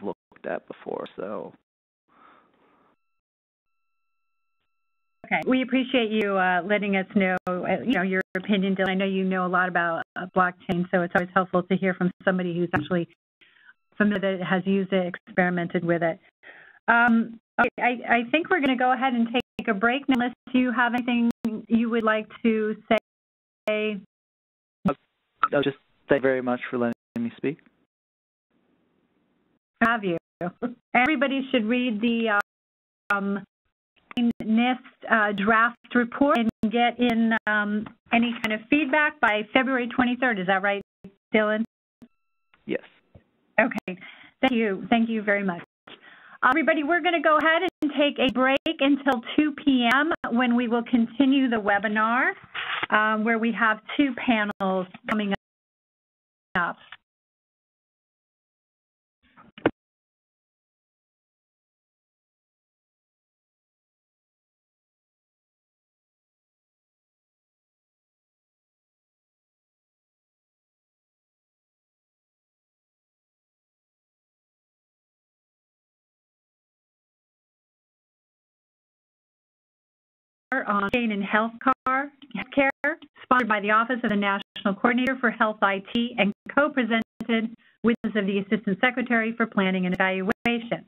looked at before. So. Okay, we appreciate you letting us know, your opinion, Dylan. I know you know a lot about blockchain, so it's always helpful to hear from somebody who's actually familiar, that has used it, experimented with it. I think we're going to go ahead and take a break now, unless you have anything you would like to say. I'll just thank you very much for letting me speak. Have you? Everybody should read the NIST draft report and get in any kind of feedback by February 23rd. Is that right, Dylan? Yes. Okay. Thank you. Thank you very much. Everybody, we're going to go ahead and take a break until 2 p.m. when we will continue the webinar, where we have 2 panels coming up. On Jane and Healthcare, sponsored by the Office of the National Coordinator for Health IT and co-presented with the Assistant Secretary for Planning and Evaluation.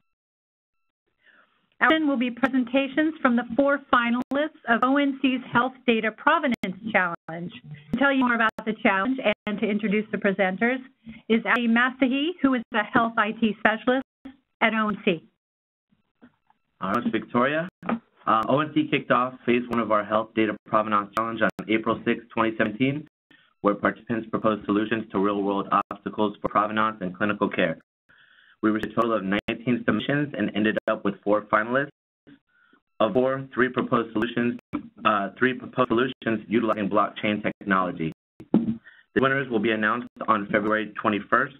Then will be presentations from the 4 finalists of ONC's Health Data Provenance Challenge. To tell you more about the challenge and to introduce the presenters is Ali Masahi, who is the Health IT Specialist at ONC. I'm Victoria. ONC kicked off phase 1 of our Health Data Provenance Challenge on April 6, 2017, where participants proposed solutions to real-world obstacles for provenance and clinical care. We received a total of 19 submissions and ended up with 4 finalists. Of 4, 3 proposed solutions utilizing blockchain technology. The winners will be announced on February 21st,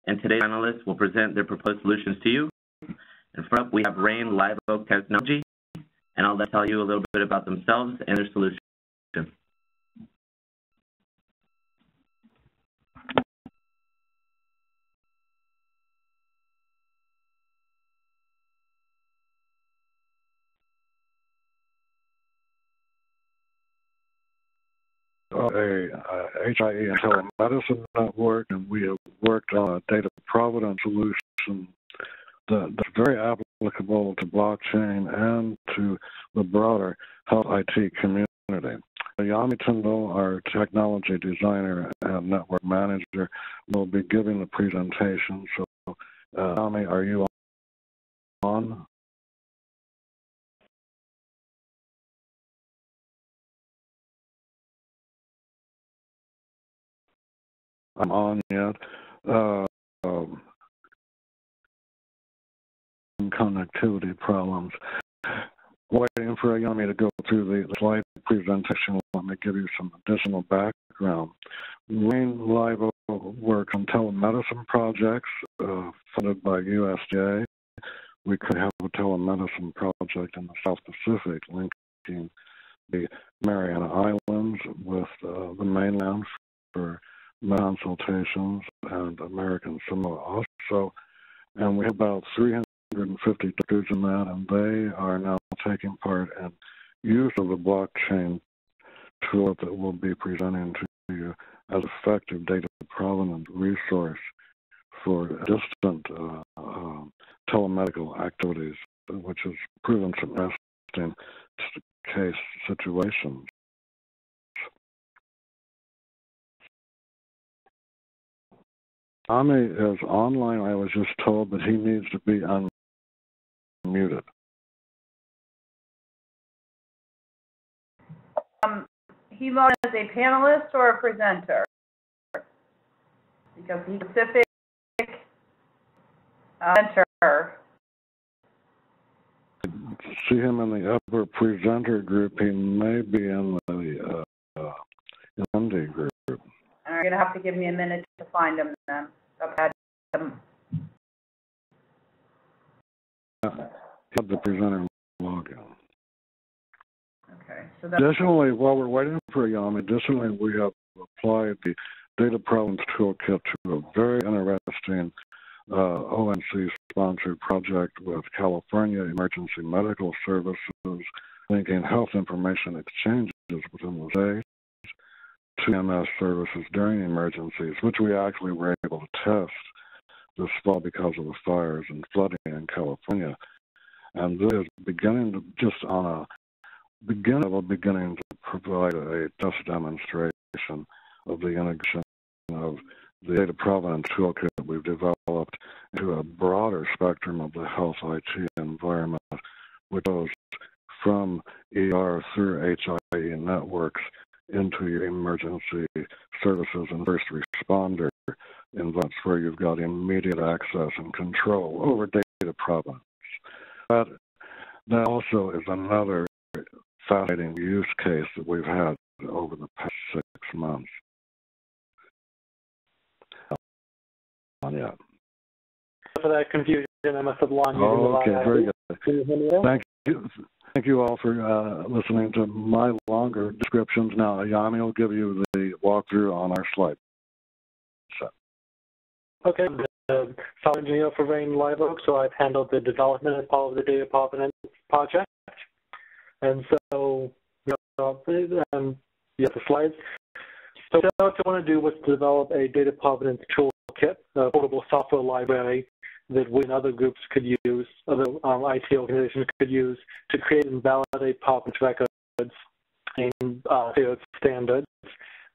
and today's finalists will present their proposed solutions to you. And first up, we have Rain Live Oak Technology, and I'll tell you a little bit about themselves and their solution. A HIE and telemedicine network, and we have worked on a data provenance solution that's very applicable to blockchain and to the broader health IT community. Yami Tyndall, our technology designer and network manager, will be giving the presentation. So, Yami, are you on? I'm on yet. Connectivity problems. Waiting for Yami to go through the slide presentation. Let me give you some additional background. Rain Live works on telemedicine projects funded by USDA. We could have a telemedicine project in the South Pacific linking the Mariana Islands with the mainland for consultations and American Samoa also. And we have about 350 doctors in that, and they are now taking part in use of the blockchain tool that will be presenting to you as effective data provenance resource for distant telemedical activities, which has proven some interesting case situations. Ami is online. I was just told that he needs to be unmuted. He logged as a panelist or a presenter? Because he's a specific presenter. See him in the upper presenter group. He may be in the MD group. You're going to have to give me a minute to find him then. I've had him. Have the presenter login. Okay. So that's additionally, while we're waiting for Yami, we have applied the Data Provenance Toolkit to a very interesting ONC-sponsored project with California Emergency Medical Services, linking health information exchanges within the state to MS services during emergencies, which we actually were able to test this fall because of the fires and flooding in California. And this is beginning to, just on a beginning to provide a test demonstration of the integration of the data provenance toolkit we've developed into a broader spectrum of the health IT environment, which goes from ER through HIE networks into your emergency services and first responder environments where you've got immediate access and control over data provenance. That also is another fascinating use case that we've had over the past 6 months. Yeah. For that confusion, I must have lost you. Okay, very good. Thank you all for listening to my longer descriptions. Now, Yami will give you the walkthrough on our slide. Okay, the software engineer for Rain Live Oak, so I've handled the development as part of the data provenance project. And so, you have the slides. So what I want to do was develop a data provenance toolkit, a portable software library that we and other groups could use, other IT organizations could use to create and validate provenance records in standards.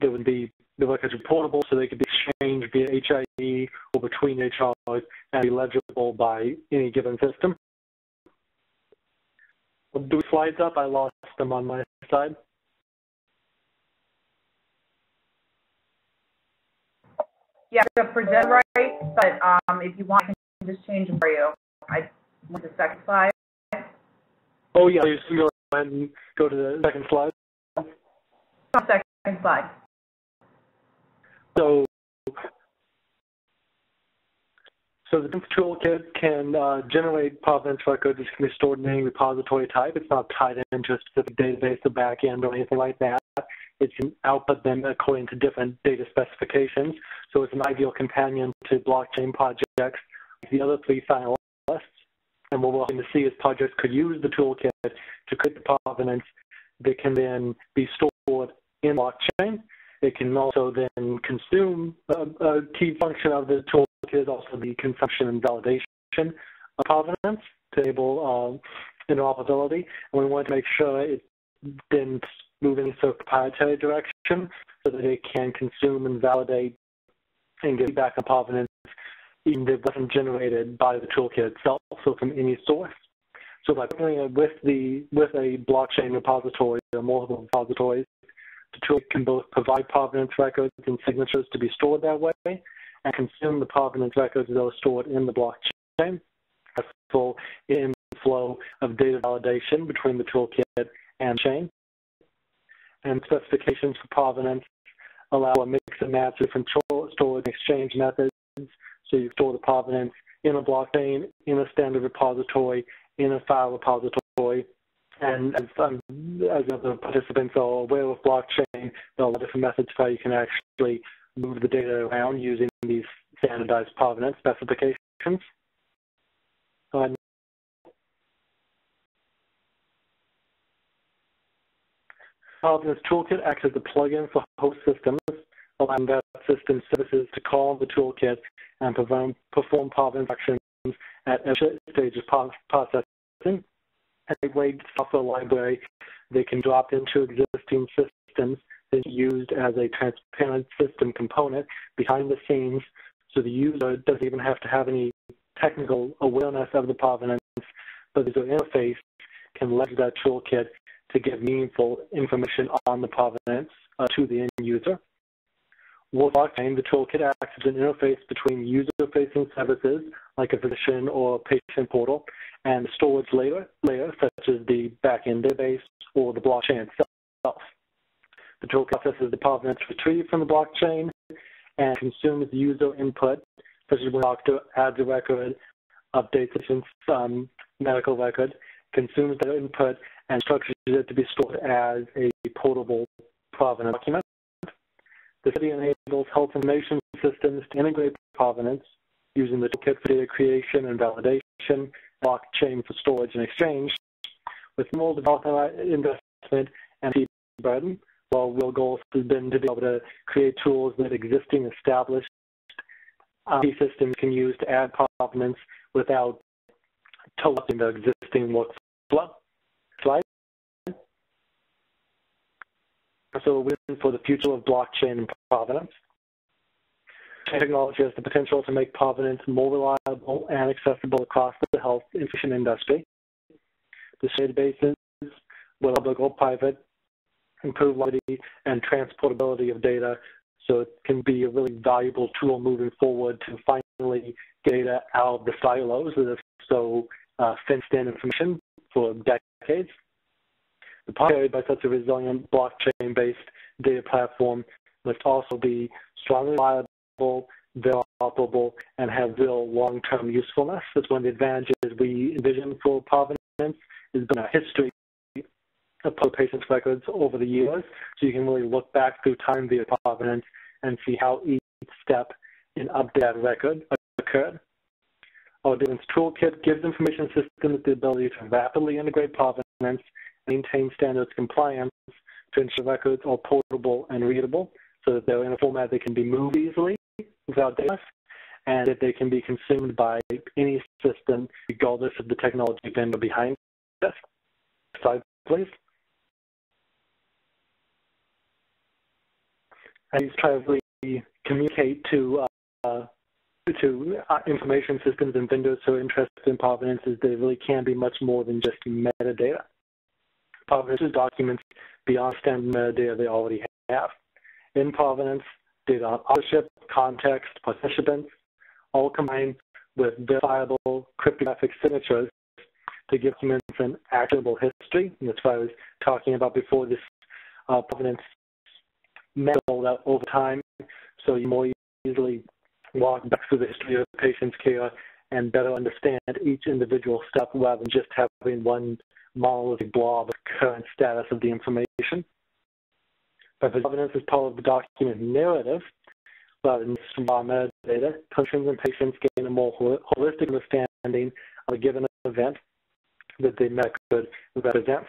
There would be the records are portable, so they could be exchanged via HIE or between HRs and be legible by any given system. Do slides up? I lost them on my side. Yeah, to present right, but if you want, I can just change them for you. I want the second slide. Oh, yeah, you can go ahead and go to the second slide. Second slide. So the toolkit can generate provenance records that can be stored in any repository type. It's not tied into a specific database or backend or anything like that. It can output them according to different data specifications. So it's an ideal companion to blockchain projects like the other 3 finalists. And what we're hoping to see is projects could use the toolkit to create the provenance that can then be stored in blockchain. It can also then consume a key function of the toolkit is also the consumption and validation of provenance to enable interoperability. And we want to make sure it didn't move in a proprietary direction so that it can consume and validate and get feedback on provenance even if it wasn't generated by the toolkit itself, so from any source. So by putting it with a blockchain repository or multiple repositories, the tool can both provide provenance records and signatures to be stored that way and consume the provenance records that are stored in the blockchain. A full inflow of data validation between the toolkit and chain. And specifications for provenance allow a mix and match of different storage and exchange methods. So you store the provenance in a blockchain, in a standard repository, in a file repository. And as other participants are aware of blockchain, there are different methods for how you can actually move the data around using these standardized provenance specifications. Go ahead. Provenance Toolkit acts as a plugin for host systems, allowing that system services to call the toolkit and perform provenance actions at every stage of processing. A weight software library they can drop into existing systems and used as a transparent system component behind the scenes, so the user doesn't even have to have any technical awareness of the provenance, but the user interface can leverage that toolkit to give meaningful information on the provenance to the end user. With blockchain, the toolkit acts as an interface between user-facing services, like a physician or patient portal, and the storage layer such as the backend database or the blockchain itself. The tool processes the provenance retrieved from the blockchain and consumes the user input, such as when a doctor adds a record, updates a patient's medical record, consumes that input, and structures it to be stored as a portable provenance document. The study enables health information systems to integrate provenance using the toolkit for data creation and validation, blockchain for storage and exchange, with more development investment and fee burden. While real goal has been to be able to create tools that existing established systems can use to add provenance without tolling the existing workflow. Slide. So we're for the future of blockchain and provenance. Technology has the potential to make provenance more reliable and accessible across the health information industry. The databases, whether public or private, improve liquidity and transportability of data, so it can be a really valuable tool moving forward to finally get data out of the silos that have so fenced-in information for decades. The carried by such a resilient blockchain-based data platform must also be strongly reliable, very operable, and have real long-term usefulness. That's one of the advantages we envision for provenance. There's been a history of patients' records over the years, so you can really look back through time via provenance and see how each step in updating that record occurred. Our Provenance Toolkit gives information systems the ability to rapidly integrate provenance, maintain standards compliance to ensure records are portable and readable, so that they're in a format that can be moved easily without data, and that they can be consumed by any system, regardless of the technology vendor behind this. Slide, please. And these try to really communicate to information systems and vendors who are interested in provenance is they really can be much more than just metadata. Provenance is documents beyond standard metadata they already have. In provenance, data on authorship, context, participants, all combined with verifiable cryptographic signatures to give documents an actionable history. And that's what I was talking about before. This provenance build out over time, so you more easily walk back through the history of the patient's care and better understand each individual step rather than just having one monolithic blob of current status of the information. But the provenance is part of the document narrative rather than raw metadata. Clinicians and patients gain a more holistic understanding of a given event that the record represents.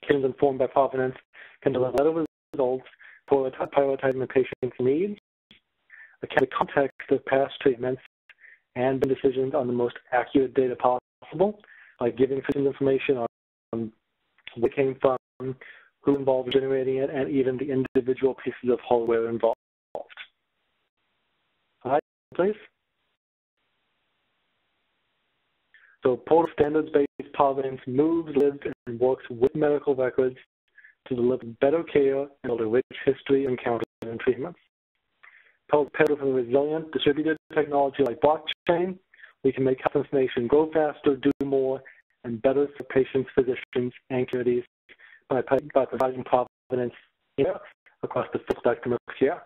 Clinicians informed by provenance can deliver better results for prioritizing the patient's needs, the context of past treatments, and decisions on the most accurate data possible by giving physicians information on where it came from, who involved in generating it, and even the individual pieces of hardware involved. Slide, please. So portal standards-based provenance moves, lives, and works with medical records to deliver better care and build a rich history of encounters and treatments. Paired with a resilient distributed technology like blockchain, we can make health information grow faster, do more, and better for patients, physicians, and communities by providing provenance across the full spectrum of care.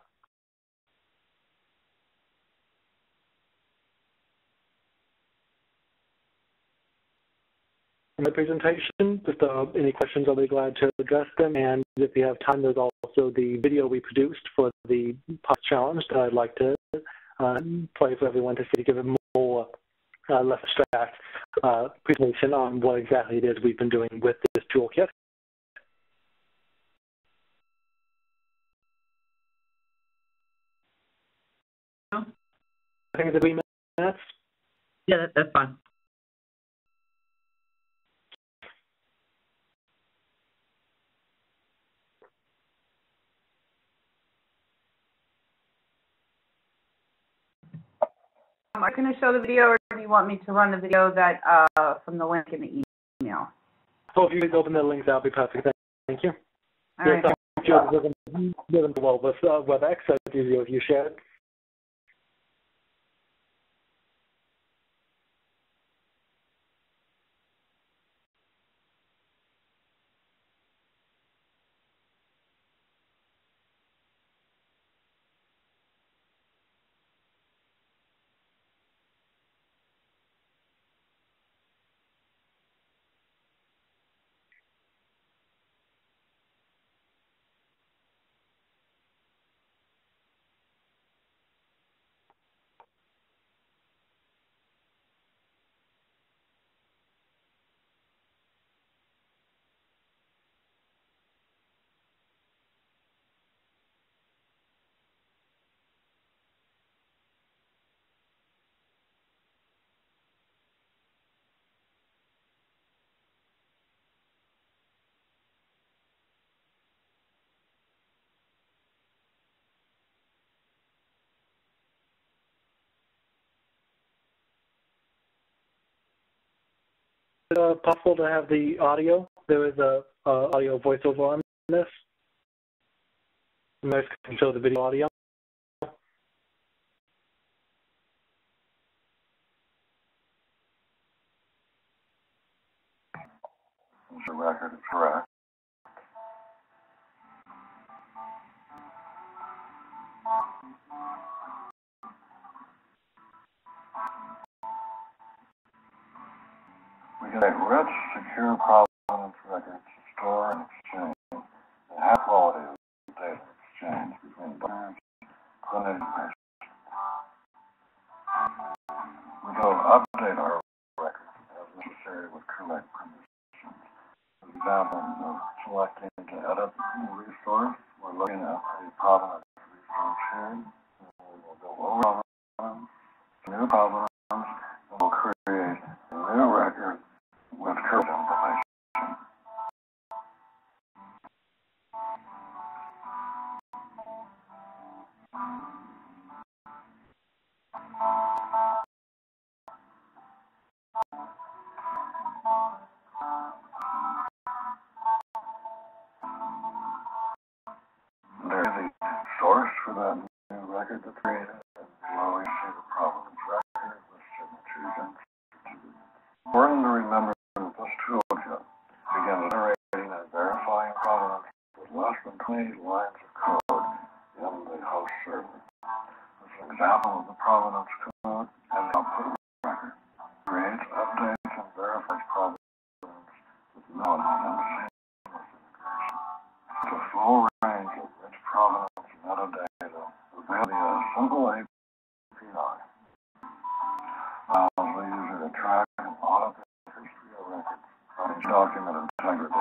In my presentation, if there are any questions, I'll be glad to address them. And if we have time, there's also the video we produced for the POP challenge that I'd like to play for everyone to see, to give a more less abstract presentation on what exactly it is we've been doing with this toolkit. I think it's 3 minutes. Yeah, that's fine. Am I going to show the video, or do you want me to run the video that from the link in the email? Oh, if you could open the links, that'll be perfect. Thank you. All right. Well, with WebEx, that's easier if you share it. it possible to have the audio? There is a audio voiceover on this. You guys can show the video audio. The record is correct. We can make rich, secure provenance records to store and exchange the high quality of data exchange between donors, clinic, and patients. We will update our records as necessary with correct permissions. For example, of selecting to edit the resource, we're looking at the provenance resource here. And we'll go over provenance, new provenance, and we'll create a new record with current information. There's the source for that new record that's created, and below you see the provenance record with signatures and certificates. Important to remember that this toolkit begins generating and verifying provenance with less than 20 lines of code in the host server. This is an example of the provenance code and the output record. Creates, updates, and verifies provenance with no seamless integration. It's a full range of rich provenance metadata available via a simple API. Allows the user to track and audit the history of records from document integrity.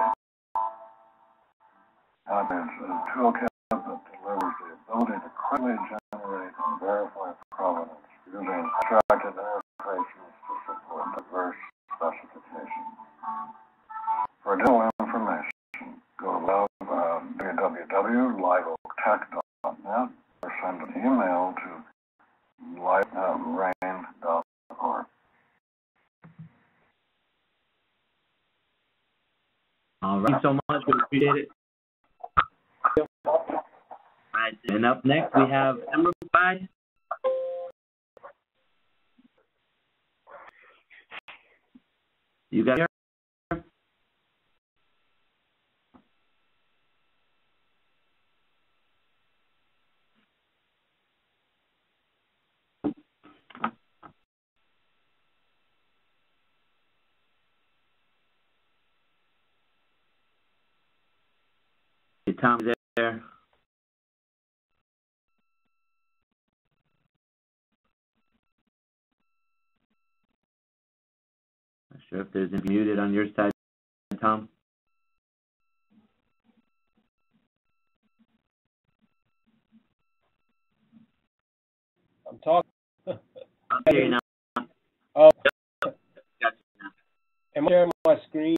And it's a toolkit that delivers the ability to quickly generate and verify provenance using abstracted interfaces to support diverse specifications. For additional information, go to www.liveoaktech.net or send an email to live@rain.org. All right, so much. We appreciate it. All right, and up next we have Emerald Pie. You got here? Hey, Tom, is there? Not sure if there's anything muted on your side, Tom. I'm talking. I'll hear you now. Oh, Gotcha now. am I sharing my screen?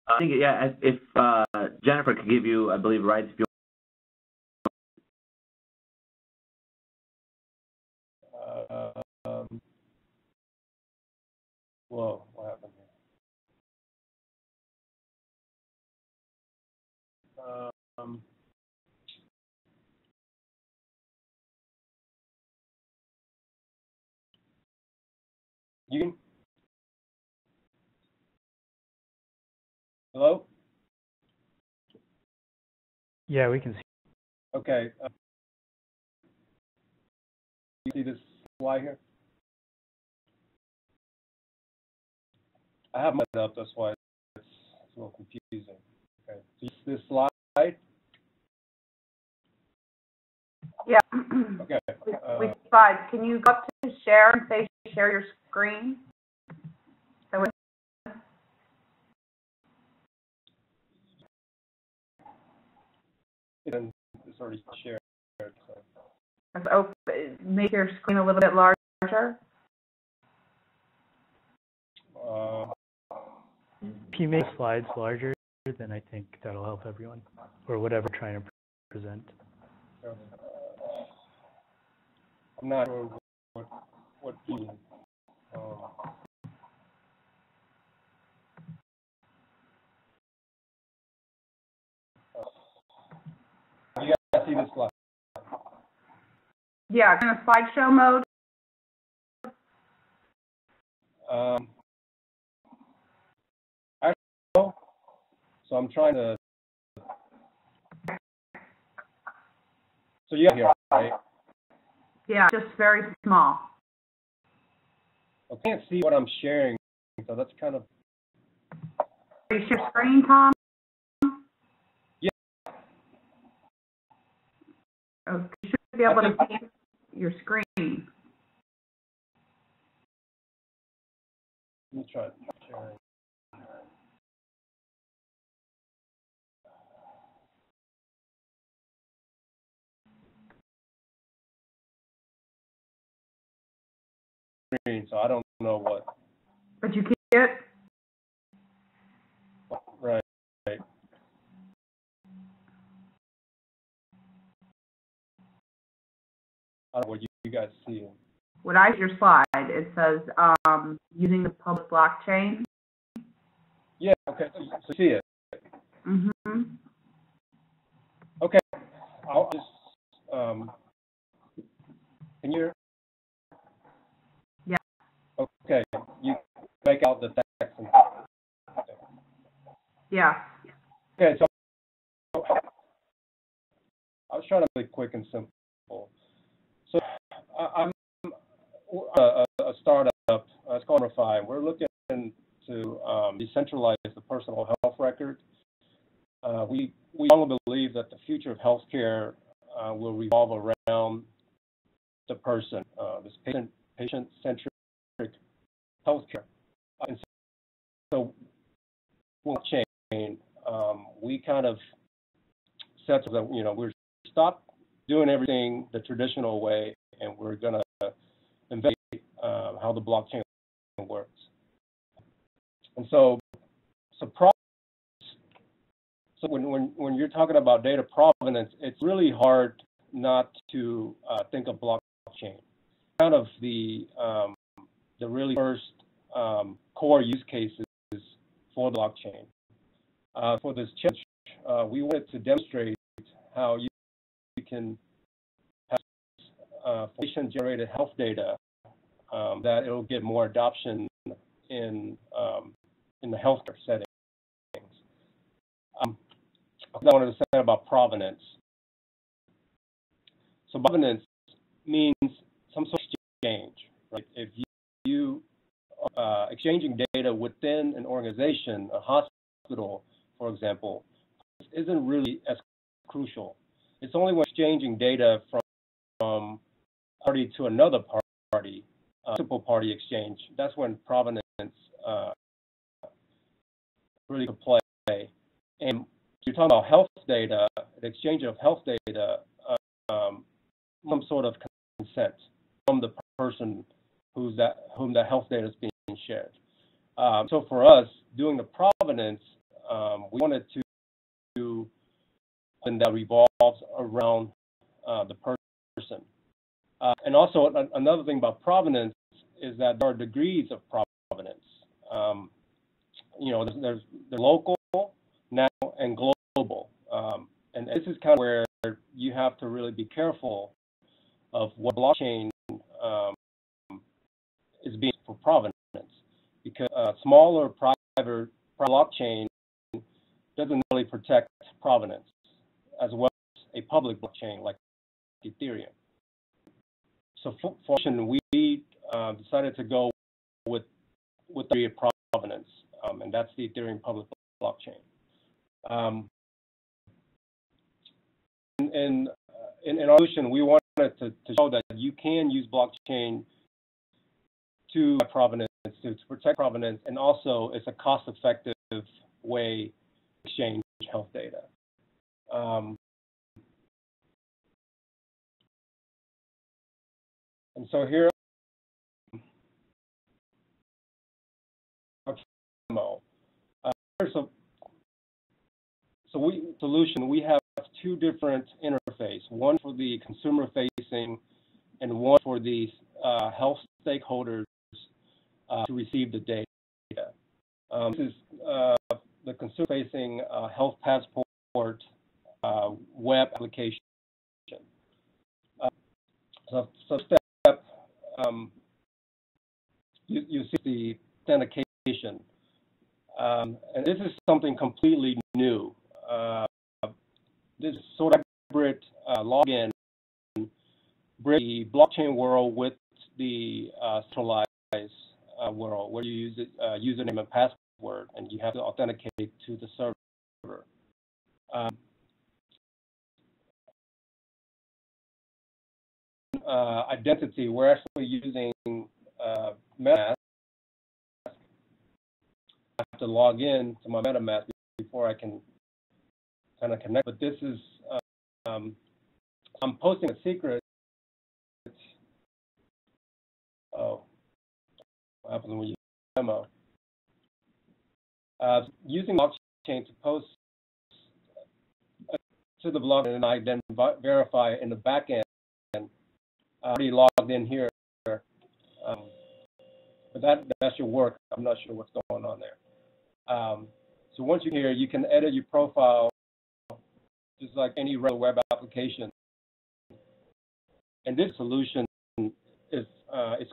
I think, yeah, if Jennifer could give you, I believe, rights if you Whoa, what happened here? You can. Hello? Yeah, we can see. Okay. You see this slide here? I have it up, that's why it's a little confusing. Okay. So this slide? Yeah. Okay. We slides. Can you go up to share and say share your screen? That would It's already shared. So. open, make your screen a little bit larger. Can you make slides larger then I think that'll help everyone, or whatever we're trying to present. I'm not sure what you mean. You guys see this slide? Yeah, kind of slideshow mode. Actually, so I'm trying to. So you have here, right? Yeah, just very small. I can't see what I'm sharing, so that's kind of. Are you share screen, Tom? Yeah. Oh, you should be able to see your screen. Let me try sharing. Screen, so I don't know what. But you can't. Right. I don't know what you guys see. What I see your slide, it says using the public blockchain. Yeah. Okay. So you see it. Mm-hmm. Okay. I'll just can you? Yeah. Okay. You make out the text. Yeah. Okay. So I was trying to be quick and simple. So I'm a startup. It's called Refine. We're looking to decentralize the personal health record. We strongly believe that the future of healthcare will revolve around the person, this patient-centric healthcare. And so, blockchain, we kind of said that we're stop doing everything the traditional way, and we're going to investigate how the blockchain works. And so when you're talking about data provenance, it's really hard not to think of blockchain. Kind of the really first core use cases for blockchain. For this challenge, we wanted to demonstrate how you can have patient-generated health data that it'll get more adoption in the healthcare settings. I wanted to say about provenance. So provenance means some sort of exchange, right? If you exchanging data within an organization, a hospital, for example, isn't really as crucial. It's only when exchanging data from party to another party, simple party exchange, that's when provenance really could play. And you're talking about health data, the exchange of health data, some sort of consent from the person whom that health data is being shared. So for us, doing the provenance, we wanted to and that revolves around the person. And also another thing about provenance is that there are degrees of provenance. There's the local, national, and global. And this is kind of where you have to really be careful of what blockchain is being for provenance, because smaller private blockchain doesn't really protect provenance as well as a public blockchain like Ethereum. So fortunately, we decided to go with the degree of provenance, and that's the Ethereum public blockchain. In our solution, we wanted to show that you can use blockchain to provenance, to protect provenance, and also it's a cost-effective way to exchange health data. And so here, here's we have two different interfaces, one for the consumer facing and one for the health stakeholders to receive the data. This is the consumer facing health passport web application. So step, you see the authentication. And this is something completely new. This sort of hybrid login bridge the blockchain world with the centralized world, where you use username and password, and you have to authenticate to the server. Identity, we're actually using MetaMask. I have to log in to my MetaMask before I can kind of connect. But this is, I'm posting a secret. Oh, what happens when you demo? Using blockchain to post to the blockchain, and I then verify in the back end. I already logged in here, but that should work. I'm not sure what's going on there. So once you're here, you can edit your profile just like any regular web application. And this solution is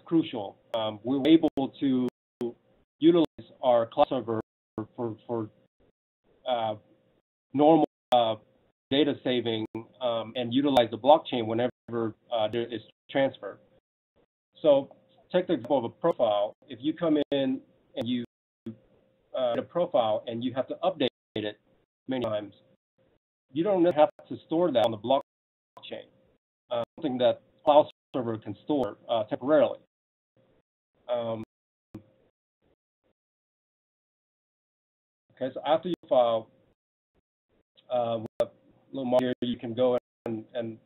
crucial. We were able to utilize our cloud server for normal data saving and utilize the blockchain whenever there is transfer. So take the example of a profile. If you come in and you get a profile and you have to update it many times, you don't have to store that on the blockchain. Something that cloud server can store temporarily. Okay, so after you file, with a little more here, you can go and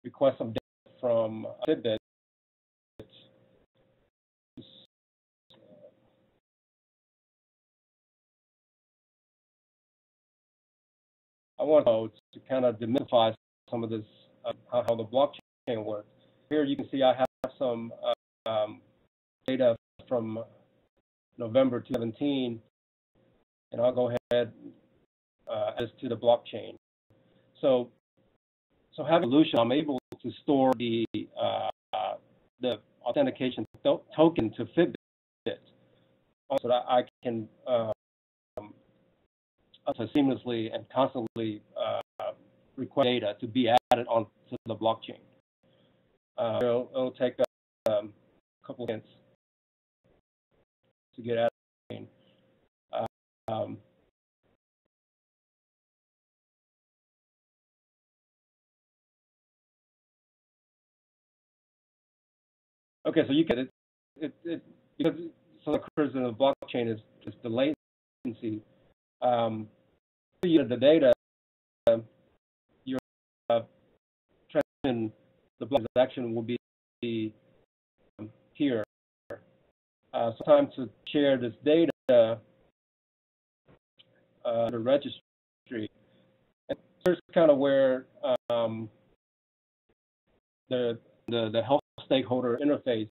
request some data from Fitbit. I want to kind of demystify some of this, how the blockchain works. Here you can see I have some data from November 2017, and I'll go ahead as to the blockchain. So having a solution, I'm able to store the authentication token to Fitbit, so that I can seamlessly and constantly request data to be added onto the blockchain. It'll take a couple of minutes to get added. Okay, so you get it because some of the occurs in the blockchain is the latency. The data, your transaction, the transaction will be here. So time to share this data, the registry. And here's kind of where the health stakeholder interface.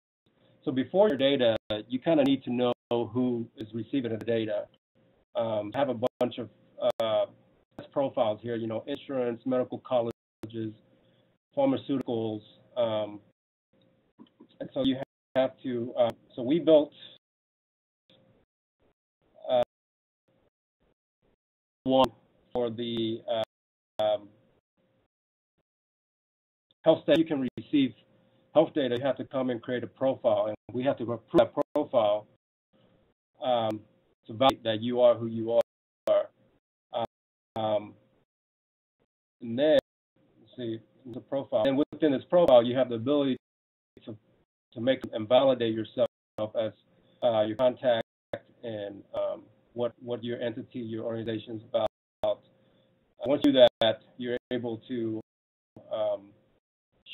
So before your data, you kind of need to know who is receiving the data. Have a bunch of profiles here, insurance, medical colleges, pharmaceuticals, and so you have to, so we built one for the health data. You can receive health data, you have to come and create a profile, and we have to approve that profile to validate that you are who you are. And then, let's see, the profile. And within this profile, you have the ability to make and validate yourself as your contact and what your entity, your organization is about. Once you do that, you're able to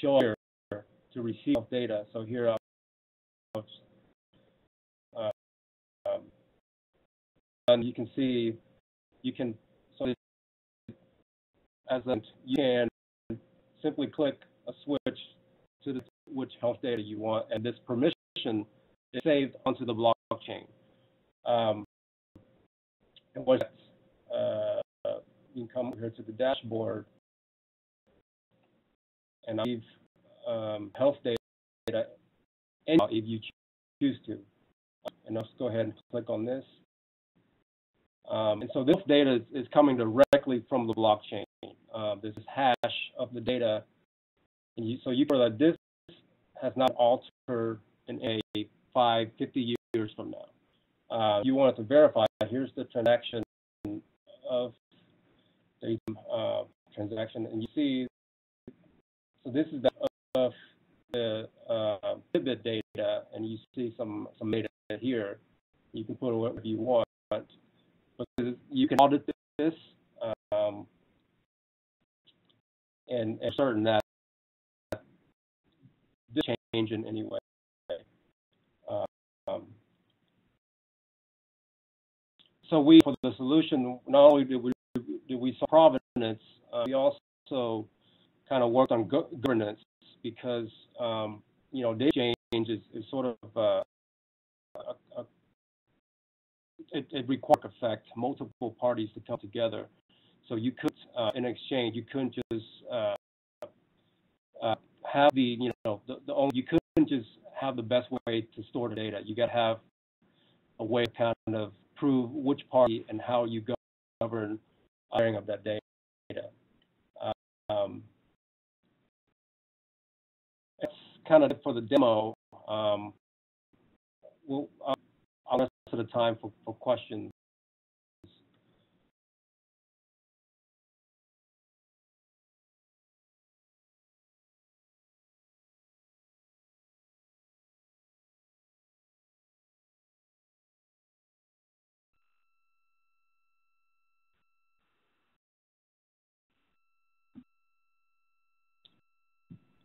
show your to receive data. So here, and you can see you can, so as you can simply click a switch to which health data you want, and this permission is saved onto the blockchain. And what you can come here to the dashboard and leave health data if you choose to. And let's go ahead and click on this. And so this data is coming directly from the blockchain. There's this hash of the data, and so you know that this has not altered in 50 years from now. You wanted to verify, here's the transaction of the transaction, and you see, so this is of the Fitbit data, and you see some data here. You can put whatever you want, but you can audit this and certain that this change in any way. So for the solution, not only did we solve provenance, we also kind of worked on governance, because data change is sort of it required affect multiple parties to come together. So you could, in exchange, you couldn't just have you couldn't just have the best way to store the data. You got to have a way to kind of prove which party and how you govern sharing of that data. That's kind of it for the demo. I'll rest of the time for questions.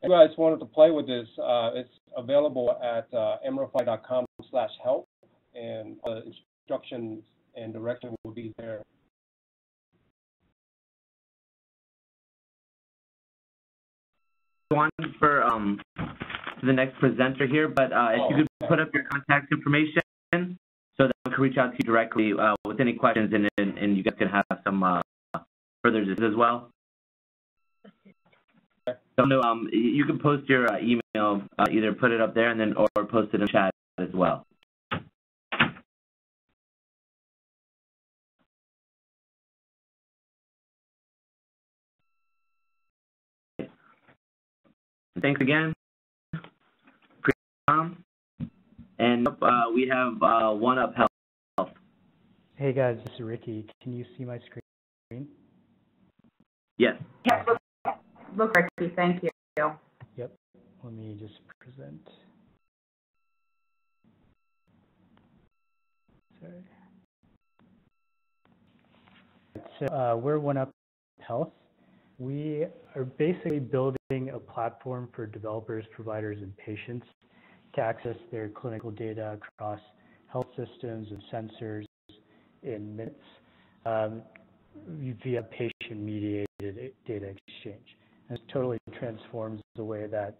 If you guys wanted to play with this, it's available at emerify.com/help, and instructions and direction will be there. One for the next presenter here, but if you could put up your contact information so that we can reach out to you directly with any questions, and you guys can have some further as well. So you can post your email, either put it up there and then or post it in chat as well. Thanks again. And we have One Up Health. Hey guys, this is Ricky. Can you see my screen? Yes. Yes, look Ricky, thank you. Yep. Let me just present. Sorry. So we're One Up Health. We are basically building a platform for developers, providers, and patients to access their clinical data across health systems and sensors in minutes via patient-mediated data exchange. And this totally transforms the way that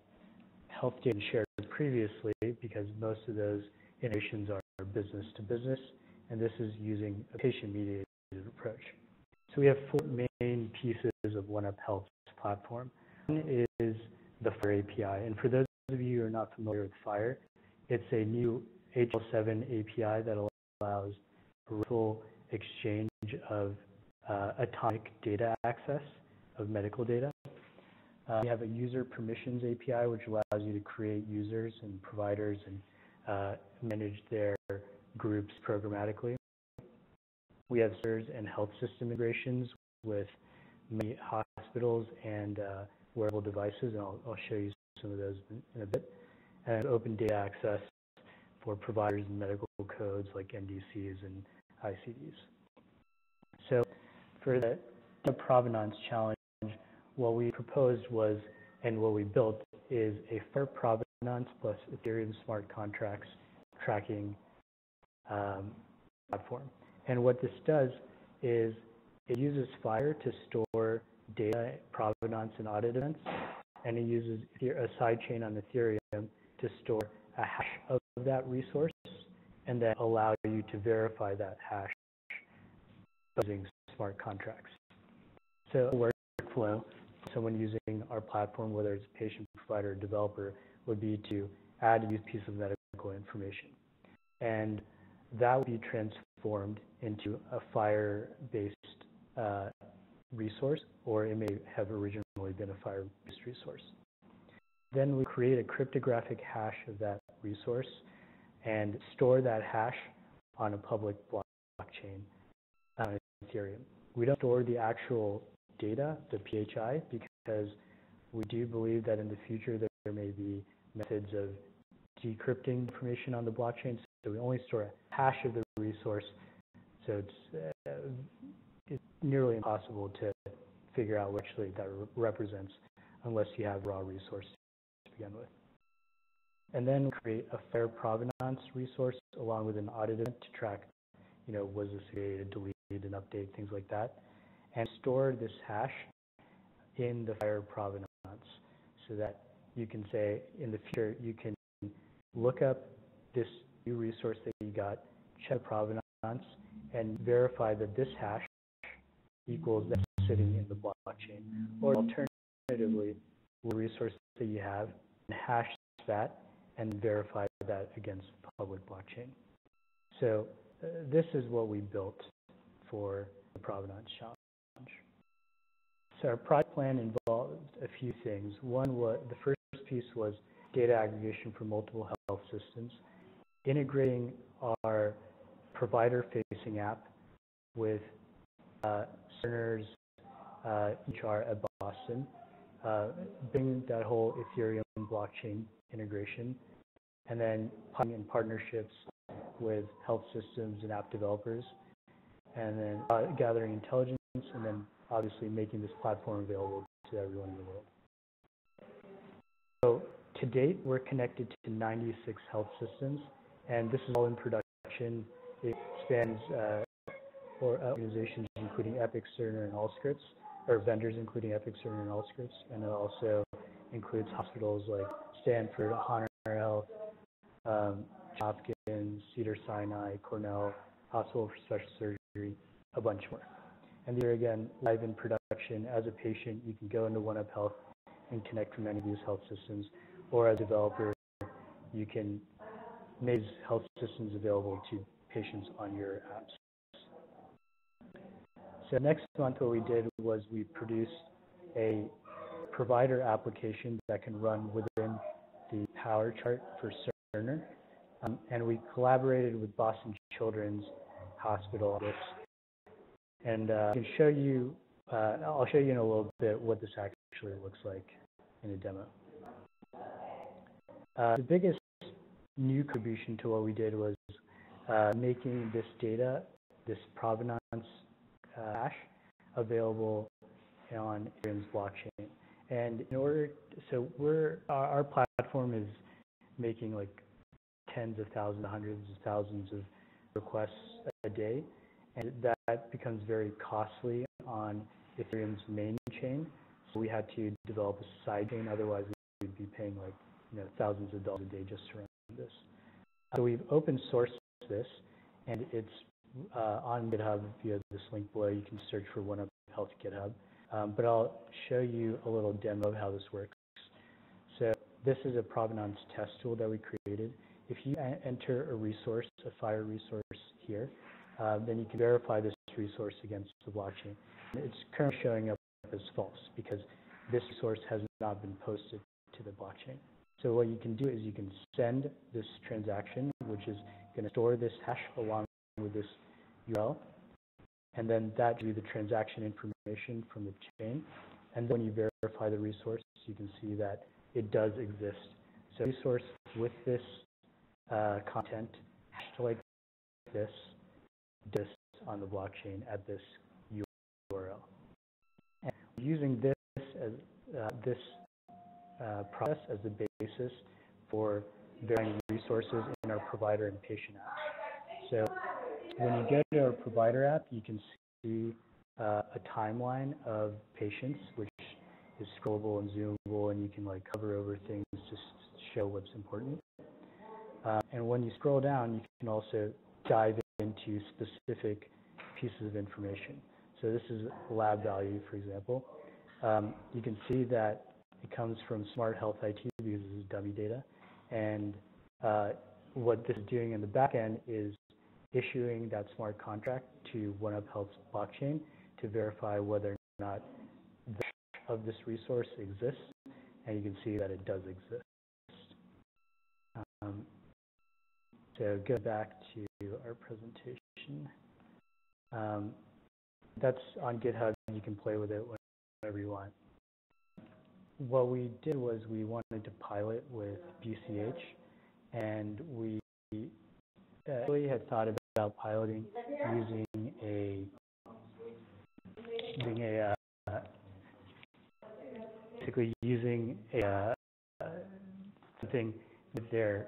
health data is shared previously, because most of those integrations are business to business, and this is using a patient-mediated approach. So we have four main pieces of One Up Health's platform. One is the FHIR API, and for those of you who are not familiar with FHIR, it's a new HL7 API that allows full exchange of atomic data access of medical data. We have a user permissions API, which allows you to create users and providers and manage their groups programmatically. We have servers and health system integrations with many hospitals and wearable devices, and I'll show you some of those in a bit. And open data access for providers and medical codes like NDCs and ICDs. So for the provenance challenge, what we proposed was, and what we built, is a FHIR provenance plus Ethereum smart contracts tracking platform. And what this does is it uses Fire to store data, provenance, and audit events, and it uses a sidechain on Ethereum to store a hash of that resource and then allow you to verify that hash using smart contracts. So workflow, someone using our platform, whether it's a patient, provider, or developer, would be to add a piece of medical information. And that would be transformed into a Fire-based resource, or it may have originally been a Fire-based resource. Then we create a cryptographic hash of that resource and store that hash on a public blockchain on Ethereum. We don't store the actual data, the PHI, because we do believe that in the future there may be methods of decrypting information on the blockchain. So we only store a hash of the resource. So it's nearly impossible to figure out what actually that represents unless you have raw resource to begin with. And then create a fair provenance resource along with an audit event to track, was this created, deleted, and update, things like that, and store this hash in the Fire provenance so that you can say in the future you can look up this new resource that you got, check the provenance, and verify that this hash equals that sitting in the blockchain. Or alternatively, the resource that you have, and hash that and verify that against the public blockchain. So this is what we built for the Provenance Challenge. So our project plan involved a few things. One was, the first piece was data aggregation for multiple health systems, integrating our provider-facing app with Cerner's HR at Boston, bringing that whole Ethereum blockchain integration, and then in partnerships with health systems and app developers, and then gathering intelligence, and then obviously making this platform available to everyone in the world. So to date, we're connected to 96 health systems, and this is all in production. It spans organizations including Epic, Cerner, and Allscripts, or vendors including Epic, Cerner, and Allscripts, and it also includes hospitals like Stanford, Honor Health, Hopkins, Cedars-Sinai, Cornell, Hospital for Special Surgery, a bunch more. And these are, again, live in production. As a patient, you can go into OneUp Health and connect from any of these health systems, or as a developer, you can make these health systems available to patients on your apps. So next month, what we did was we produced a provider application that can run within the Power Chart for Cerner, and we collaborated with Boston Children's Hospital on this. And I can show you, I'll show you in a little bit what this actually looks like in a demo. The biggest new contribution to what we did was making this data, this provenance hash, available on Ethereum's blockchain. And in order, so our platform is making like tens of thousands, hundreds of thousands of requests a day, and that becomes very costly on Ethereum's main chain. So we had to develop a side chain, otherwise we'd be paying like thousands of dollars a day just to run this. So we've open sourced this, and it's on GitHub via this link below. You can search for OneUp Health GitHub. But I'll show you a little demo of how this works. So this is a provenance test tool that we created. If you enter a resource, a Fire resource here, then you can verify this resource against the blockchain. It's currently showing up as false because this resource has not been posted to the blockchain. So what you can do is you can send this transaction, which is going to store this hash along with this URL, and then that will be the transaction information from the chain. And then when you verify the resource, you can see that it does exist. So resource with this content hashed like this exists on the blockchain at this URL. And using this as process as the basis for verifying resources in our provider and patient apps. So when you go to our provider app, you can see a timeline of patients, which is scrollable and zoomable, and you can like hover over things to show what's important. And when you scroll down, you can also dive into specific pieces of information. So this is lab value, for example. You can see that it comes from Smart Health IT because this is dummy data. And what this is doing in the back end is issuing that smart contract to OneUp Health's blockchain to verify whether or not the of this resource exists, and you can see that it does exist. So go back to our presentation. That's on GitHub, and you can play with it whenever you want. What we did was we wanted to pilot with BCH, and we really had thought about piloting using basically using something with their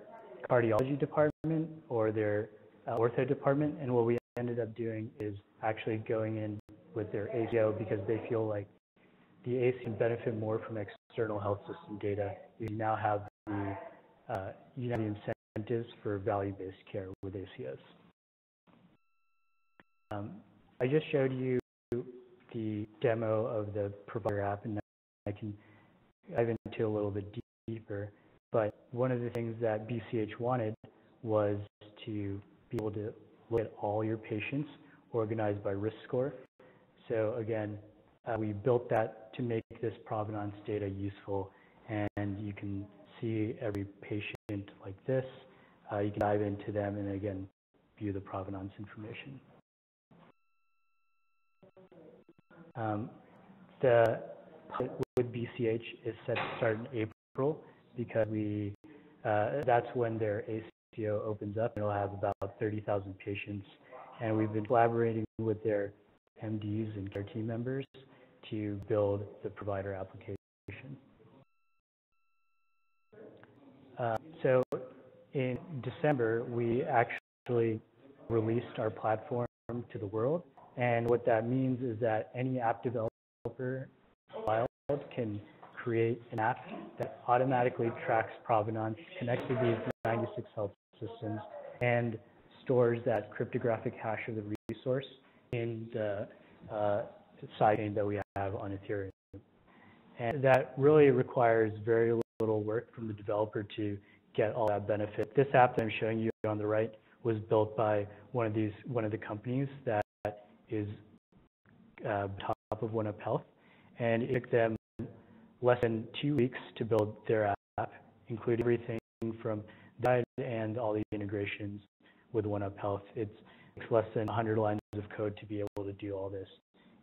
cardiology department or their ortho department, and what we ended up doing is actually going in with their ACO because they feel like the ACO can benefit more from external health system data. You now have the incentives for value-based care with ACOs. I just showed you the demo of the provider app, and I can dive into a little bit deeper. But one of the things that BCH wanted was to be able to look at all your patients organized by risk score. So again, we built that to make this provenance data useful, and you can see every patient like this. You can dive into them and again view the provenance information. The pilot with BCH is set to start in April because that's when their ACO opens up. It'll have about 30,000 patients, and we've been collaborating with their MDs and care team members to build the provider application. So in December, we actually released our platform to the world, and what that means is that any app developer can create an app that automatically tracks provenance, connects to these 96 health systems, and stores that cryptographic hash of the resource in the sidechain that we have on Ethereum. And that really requires very little work from the developer to get all that benefit. This app that I'm showing you on the right was built by one of the companies that is top of OneUp Health, and it took them less than 2 weeks to build their app, including everything from guide and all the integrations with OneUp Health. It's less than 100 lines of code to be able to do all this,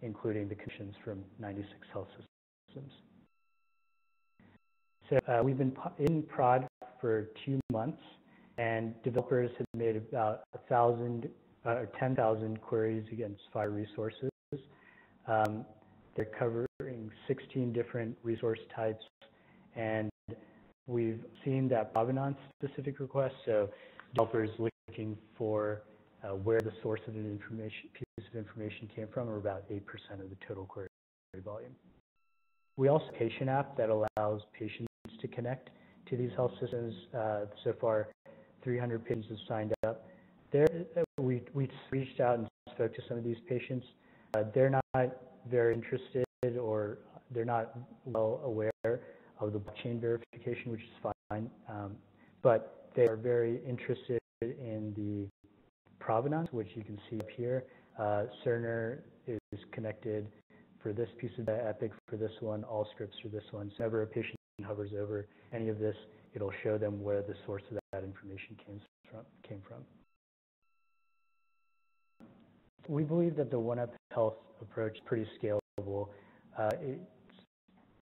including the connections from 96 health systems. So we've been in prod for 2 months, and developers have made about 10,000 queries against 5 resources. They're covering 16 different resource types, and we've seen that provenance-specific requests, so developers looking for where the source of an piece of information came from are about 8% of the total query volume. We also have a patient app that allows patients to connect to these health systems. So far, 300 patients have signed up. We reached out and spoke to some of these patients. They're not very interested, or they're not well aware of the blockchain verification, which is fine, but they are very interested in the provenance, which you can see up here. Cerner is connected for this piece of data, Epic for this one, all scripts for this one. So whenever a patient hovers over any of this, it'll show them where the source of that information came from. We believe that the OneUp Health approach is pretty scalable. It's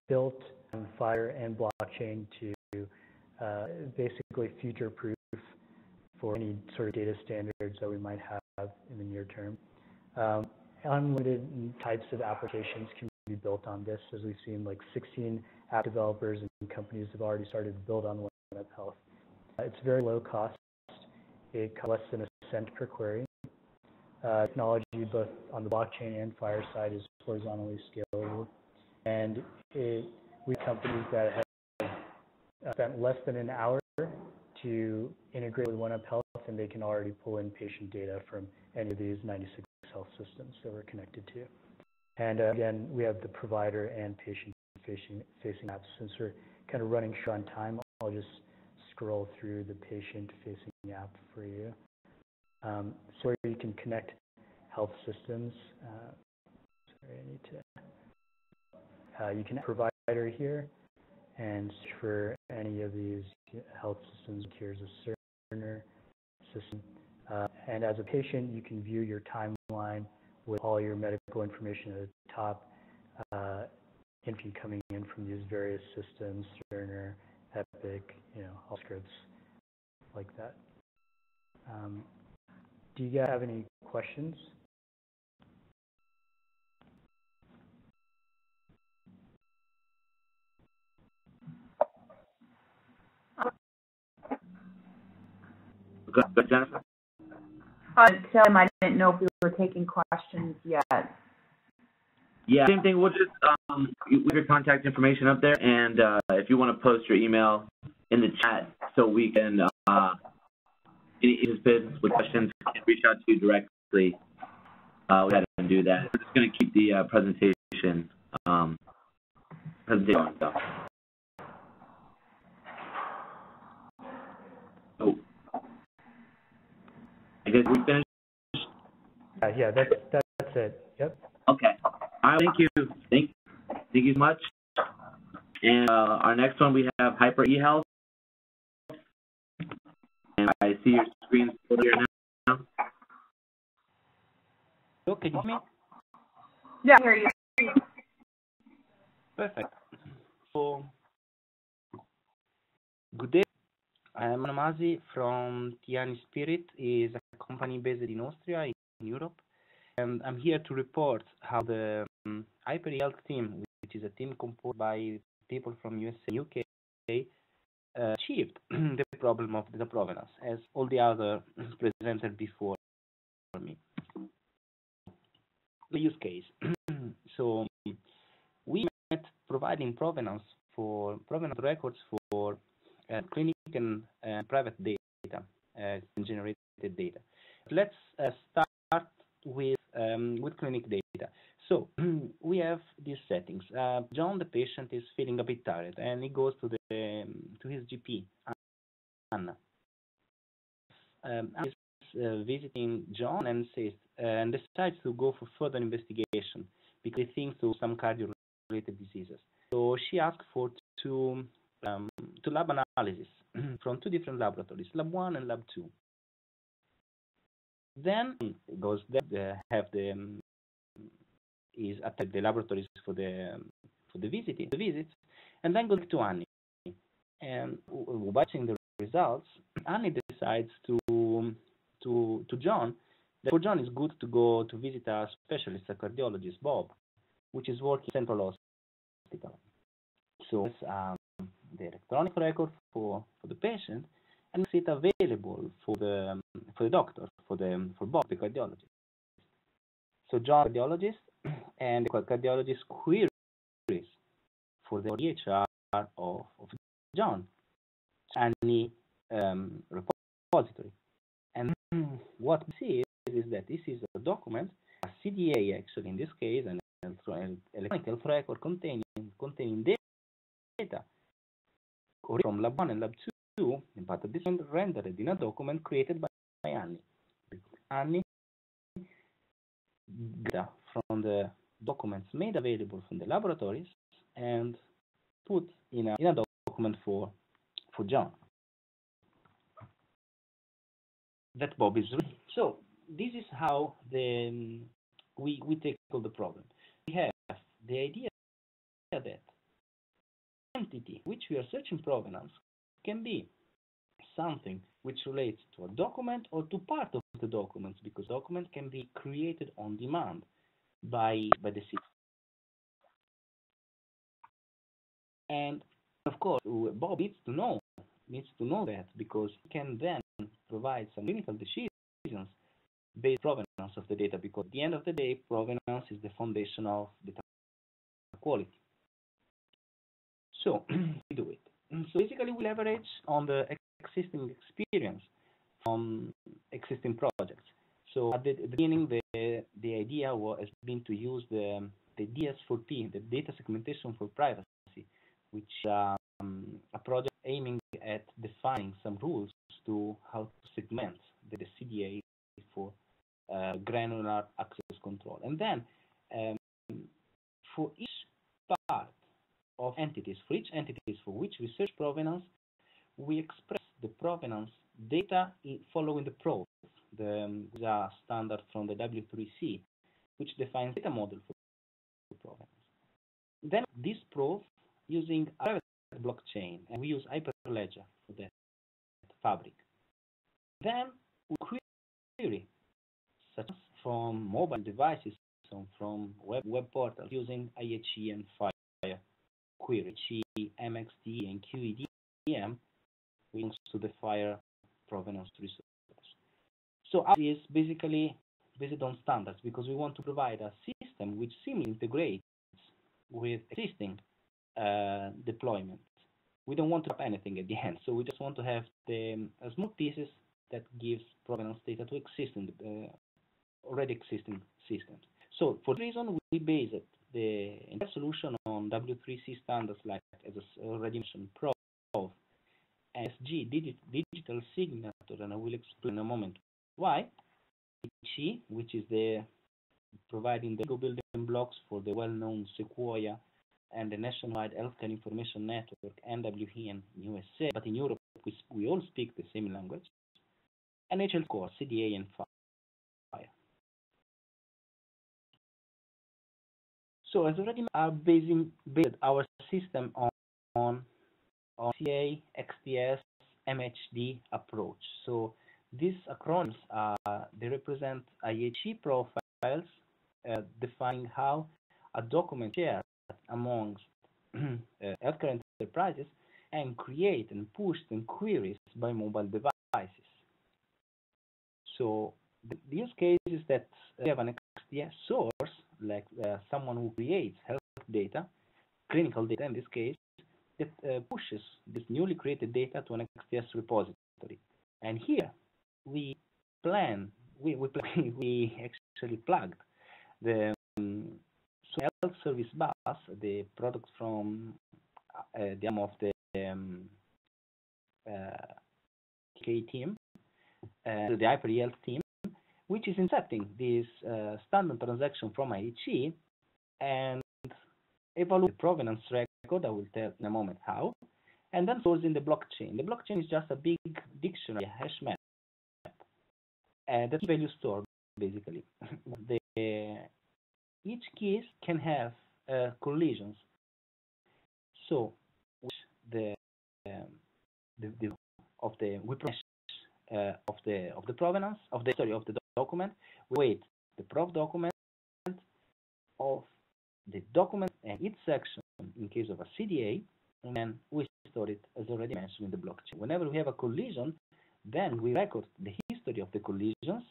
built on Fire and blockchain to basically future-proof for any sort of data standards that we might have in the near term. Unlimited types of applications can be built on this, as we've seen like 16 app developers and companies have already started to build on OneUp Health. It's very low cost. It costs less than a cent per query. technology both on the blockchain and Fireside is horizontally scalable. And we have companies that have spent less than an hour to integrate with OneUp Health, and they can already pull in patient data from any of these 96 health systems that we're connected to. And again, we have the provider and patient-facing apps. Since we're kind of running short on time, I'll just scroll through the patient-facing app for you. So where you can connect health systems. Sorry, I need to. You can add provider here and search for any of these health systems. Here's a Cerner system. And as a patient, you can view your timeline with all your medical information at the top, information coming in from these various systems, Cerner, Epic, all scripts like that. Do you guys have any questions? Good, Jennifer? Tim, I didn't know if we were taking questions yet. Yeah, same thing. We'll just leave your contact information up there, and if you want to post your email in the chat so we can, any participants with questions can reach out to you directly. We'll go ahead and do that. We're just going to keep the presentation on. So, I guess we finished? Yeah, that's it. Yep. Okay. All right, thank you. Thank you so much. And our next one, we have Hyper eHealth. And I see your screen here now. Hello, can you hear me? Yeah, I hear you. Perfect. So, good day. I am Namazi from Tiani Spirit, is a company based in Austria, in Europe. And I'm here to report how the Hyper eHealth team, which is a team composed by people from US and UK, achieved the problem of the provenance, as all the other presented before me. The use case. So we met providing provenance records for clinic and private data, generated data. Let's start with clinic data. So we have these settings. John, the patient, is feeling a bit tired, and he goes to his GP, Anna. Anna is visiting John and decides to go for further investigation because he thinks to some cardio-related diseases. So she asks for two lab analyses from two different laboratories, Lab 1 and Lab 2. Then it goes there, is at the laboratories for the visits, and then goes to Annie. And watching the results, Annie decides to John that for John it's good to go to visit a specialist, a cardiologist, Bob, which is working in Central Hospital. So it's the electronic record for the patient, and makes it available for the doctor, for Bob, the cardiologist. So John, cardiologist, and the cardiologist queries for the EHR of John, Annie repository. And what we see is that this is a document, a CDA actually in this case, an electronic health record containing data from Lab 1 and Lab 2, but this is rendered in a document created by Annie. Annie data from the documents made available from the laboratories and put in a document for John that Bob is reading. So this is how we tackle the problem. We have the idea that entity which we are searching provenance can be something which relates to a document or to part of the documents, because document can be created on demand by the system. And of course, Bob needs to know that, because he can then provide some clinical decisions basic provenance of the data, because at the end of the day, provenance is the foundation of data quality. So we do it. And so basically, we leverage on the existing experience from existing projects. So at the beginning, the idea has been to use the DS4P, the data segmentation for privacy, which a project aiming at defining some rules to how to segment the CDA for granular access control. And then for each part of entities, for each entities for which we search provenance, we express the provenance data following the proof, the standard from the W3C, which defines data model for provenance. Then this proof using a private blockchain, and we use Hyperledger for that fabric. Then we query, such as from mobile devices, from web portals using IHE and FIRE query, IHE, MXD, and QEDM, belongs to the FIRE provenance resource. So ours is basically based on standards, because we want to provide a system which seamlessly integrates with existing deployment. We don't want to have anything at the end, so we just want to have the small pieces that gives provenance data to existing already existing systems. So for this reason, we based the entire solution on W3C standards, like as already mentioned, PROV, SG, digital signature, and I will explain in a moment why. IHE, which is the providing the building blocks for the well-known Sequoia and the Nationwide Healthcare Information Network, NWE, in USA, but in Europe we all speak the same language. And HL Core, CDA, and FIRE. So as already are based our system on CA, XTS, MHD approach. So these acronyms they represent IHE profiles defining how a document shared amongst healthcare enterprises and create and push and queries by mobile devices. So the use case is that we have an XTS source, like someone who creates health data, clinical data in this case, that pushes this newly created data to an XTS repository. And here we actually plugged the health service bus, the product from the arm of the K team, the HyperEL team, which is inserting this standard transaction from IHE and evaluate the provenance record. I will tell in a moment how, and then stores in the blockchain. The blockchain is just a big dictionary, a hash map, and that's value store basically. Each keys can have collisions. So the provenance of the document, we wait the prof document of the document and its section in case of a CDA, and then we store it as already mentioned in the blockchain. Whenever we have a collision, then we record the history of the collisions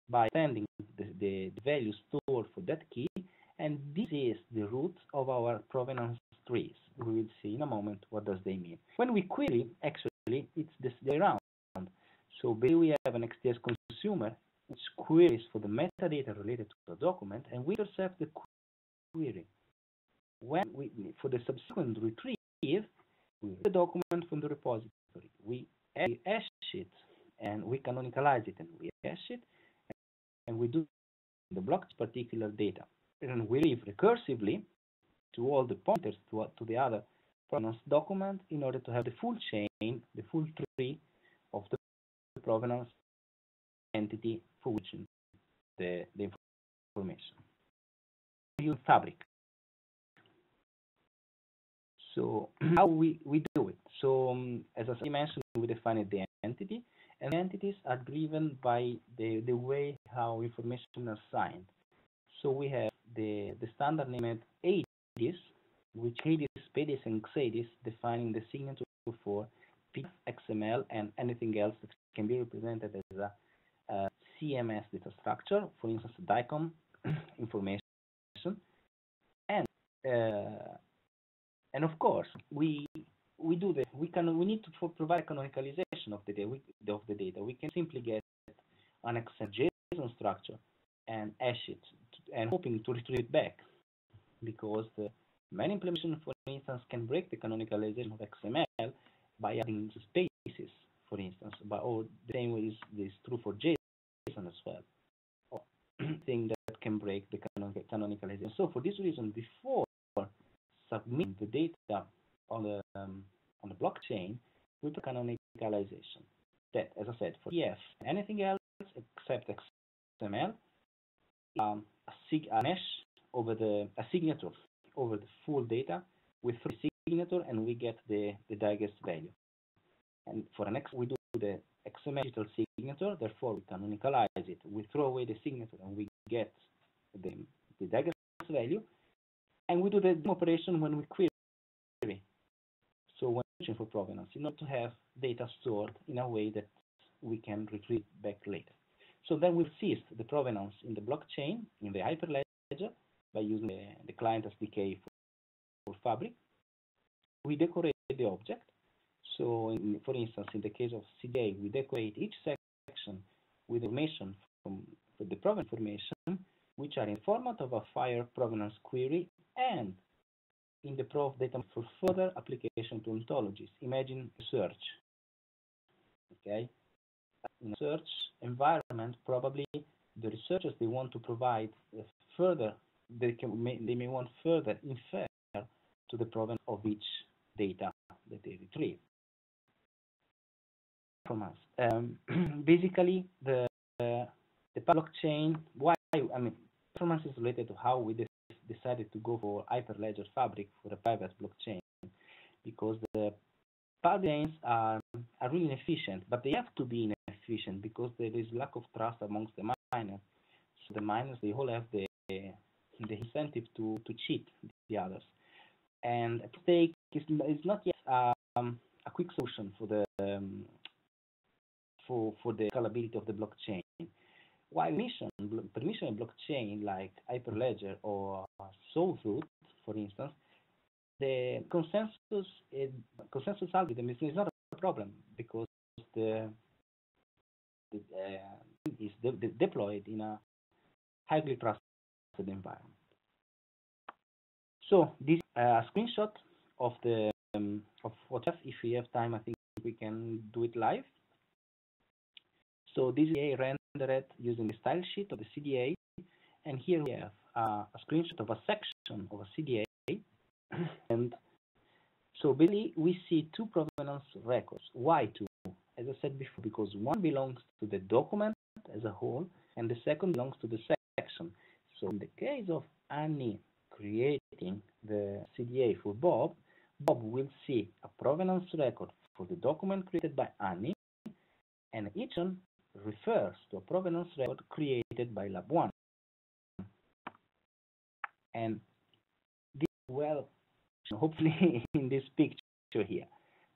by sending the value stored for that key, and this is the root of our provenance trees. We will see in a moment what does they mean. When we query, actually, it's this way around. So basically we have an XTS consumer which queries for the metadata related to the document, and we intercept the query. When for the subsequent retrieve, we read the document from the repository. We hash it, and we canonicalize it, and we hash it, and we do the block particular data. And we leave recursively to all the pointers to the other provenance document in order to have the full chain, the full tree of the provenance entity for which the information. We use Fabric. So how we do it? So as I mentioned, we define the entity, and entities are driven by the way how information are signed. So we have the standard named ADIS, which ADIS, PDIS, and XADIS, defining the signature for PDF, XML, and anything else that can be represented as a CMS data structure, for instance, DICOM information, and of course we need to provide canonicalization of the data. We can simply get an XML structure and hash it and hoping to retrieve it back, because the many implementation, for instance, can break the canonicalization of XML by adding spaces, for instance, or the same way is true for JSON as well, or thing that can break the canonicalization. So for this reason, before submitting the data on the blockchain, we put canonicalization. That, as I said, for PDF, anything else except XML, a mesh over a signature over the full data with 3 signature, and we get the digest value. And for the next, we do the XML digital signature, therefore we canonicalize it. We throw away the signature and we get the digest value, and we do the operation when we query. So when searching for provenance, in order to have data stored in a way that we can retrieve back later. So then we'll persist the provenance in the blockchain, in the Hyperledger, by using the client SDK for Fabric. We decorate the object. So, for instance, in the case of CDA, we decorate each section with information for the provenance information, which are in format of a FHIR provenance query and in the prof data for further application to ontologies. Imagine a search. Okay, in a search environment, probably the researchers, they want to provide further. They may want further infer to the provenance of each data that they retrieve from us. Basically, the blockchain. Why? I mean, performance is related to how we decided to go for Hyperledger Fabric for a private blockchain, because the blockchains are really inefficient, but they have to be inefficient because there is lack of trust amongst the miners. So the miners, they all have the incentive to cheat the others, and stake is not yet a quick solution for the for the scalability of the blockchain. While permission blockchain like Hyperledger or Solvroot, for instance, the consensus algorithm is not a problem because is deployed in a highly trusted environment. So this is a screenshot of the of what if we have time, I think we can do it live. So this is rendered using the style sheet of the CDA, and here we have a screenshot of a section of a CDA, and so basically we see 2 provenance records. Why 2? As I said before, because one belongs to the document as a whole, and the second belongs to the section. So in the case of Annie creating the CDA for Bob, Bob will see a provenance record for the document created by Annie, and each one refers to a provenance record created by Lab 1. And this well, hopefully in this picture here.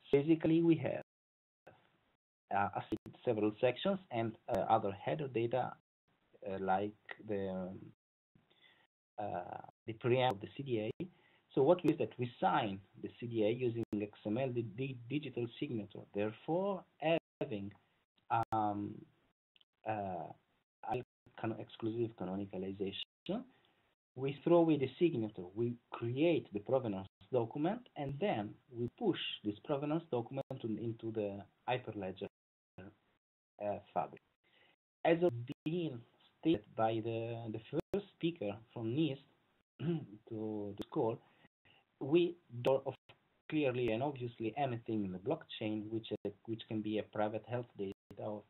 So basically we have several sections and other header data like the preamble of the CDA. So what we do is that we sign the CDA using XML, the digital signature. Therefore, having exclusive canonicalization, we throw away the signature, we create the provenance document, and then we push this provenance document into the Hyperledger Fabric. As being stated by the first speaker from NIST to the call, we do clearly and obviously anything in the blockchain which can be a private health data of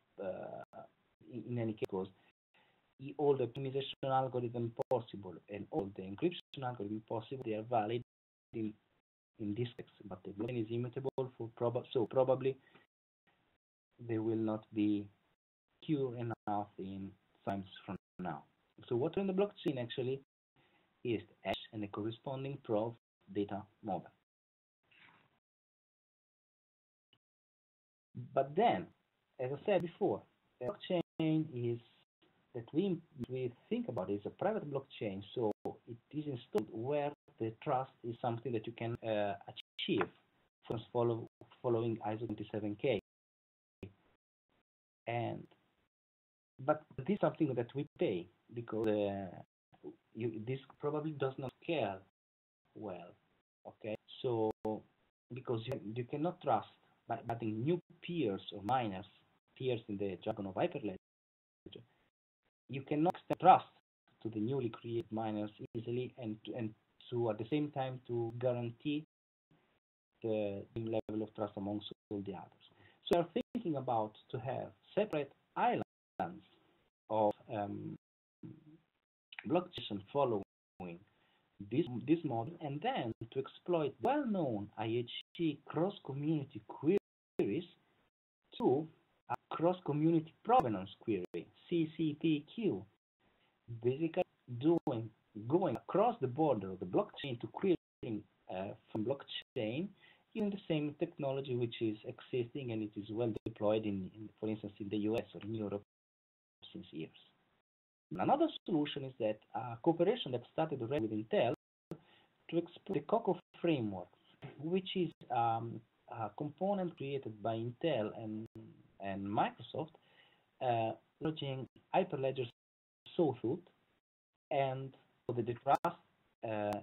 in any case, because all the optimization algorithm possible and all the encryption algorithm possible, they are valid in this case, but the blockchain is immutable for probably they will not be secure enough in times from now. So what in the blockchain actually is the hash and the corresponding prof data model. But then, as I said before, the blockchain is we think about is a private blockchain. So it is installed where the trust is something that you can achieve, for instance, following ISO 27K. But this is something that we pay because this probably does not scale well. Okay, so because you cannot trust by adding new peers or miners, peers in the jargon of Hyperledger, you cannot extend trust to the newly created miners easily, and to at the same time to guarantee the level of trust amongst all the others. So we are thinking about to have separate islands of blockchain following this model, and then to exploit well-known IHC cross-community queries to a cross-community provenance query, CCPQ, basically going across the border of the blockchain to querying from blockchain using the same technology which is existing and it is well deployed for instance, in the US or in Europe since years. Another solution is that cooperation that started already with Intel to explore the COCO framework, which is a component created by Intel and Microsoft, leveraging Hyperledger's sawtooth, and so the trust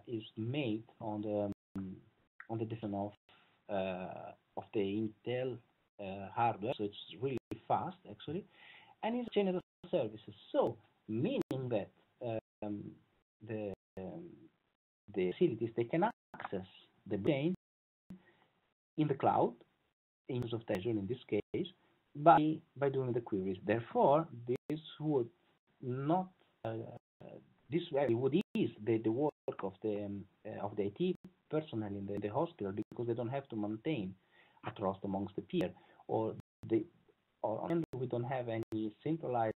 is made on the definition of the Intel hardware, so it's really fast actually, and it's chain as a services. So meaning that the facilities, they can access the chain in the cloud, in use of Azure in this case, by doing the queries. Therefore, this would not this would ease the work of the IT personnel in the hospital, because they don't have to maintain a trust amongst the peers, or we don't have any centralized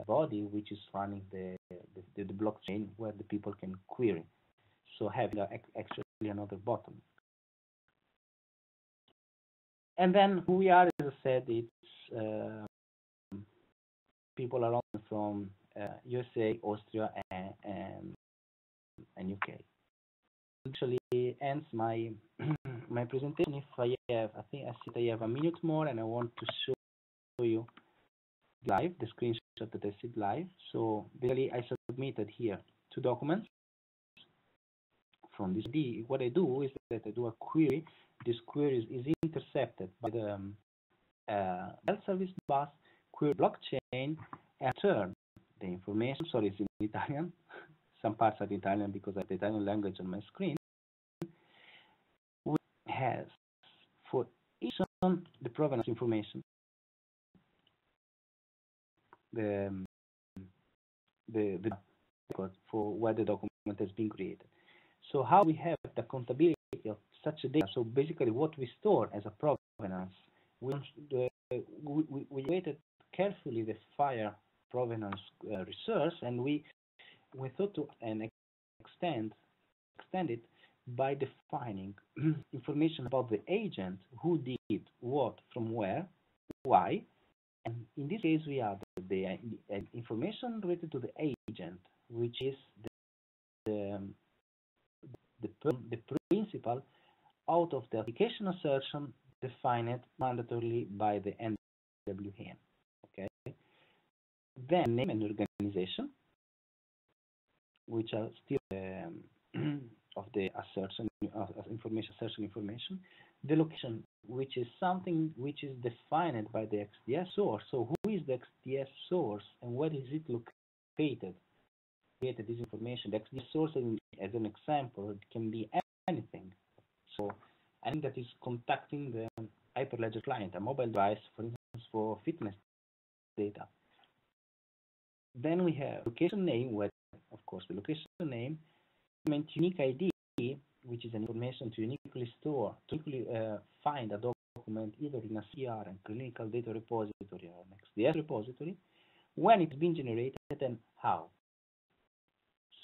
body which is running the blockchain where the people can query. So having actually another button. And then who we are, as I said, it's people around from USA, Austria, and UK. Actually ends my my presentation. If I have a minute more, and I want to show you live the screenshot that I see live. So basically, I submitted here 2 documents from this. What I do is that I do a query. This query is intercepted by the health service bus, query blockchain, and turn the information. Sorry, it's in Italian. Some parts are Italian because I have the Italian language on my screen. Which has for each one the provenance information, the record for where the document has been created. So how we have the accountability of such a data? So basically, what we store as a provenance, we weighted carefully the FIRE provenance resource, and we thought to extend it by defining information about the agent, who did what, from where, why. And in this case, we have the information related to the agent, which is the principal out of the application assertion defined mandatorily by the NWN. Okay. Then name and organization, which are still of the assertion of information assertion information. The location, which is something which is defined by the XDS source. So who is the XDS source and where is it located? Created this information. The XDS source, as an example, it can be anything. So anything that is contacting the Hyperledger client, a mobile device, for instance, for fitness data. Then we have location name, where, of course, the location name, unique ID, which is an information to uniquely store, to uniquely find a document either in a CR and clinical data repository or an XDS repository, when it's been generated and how.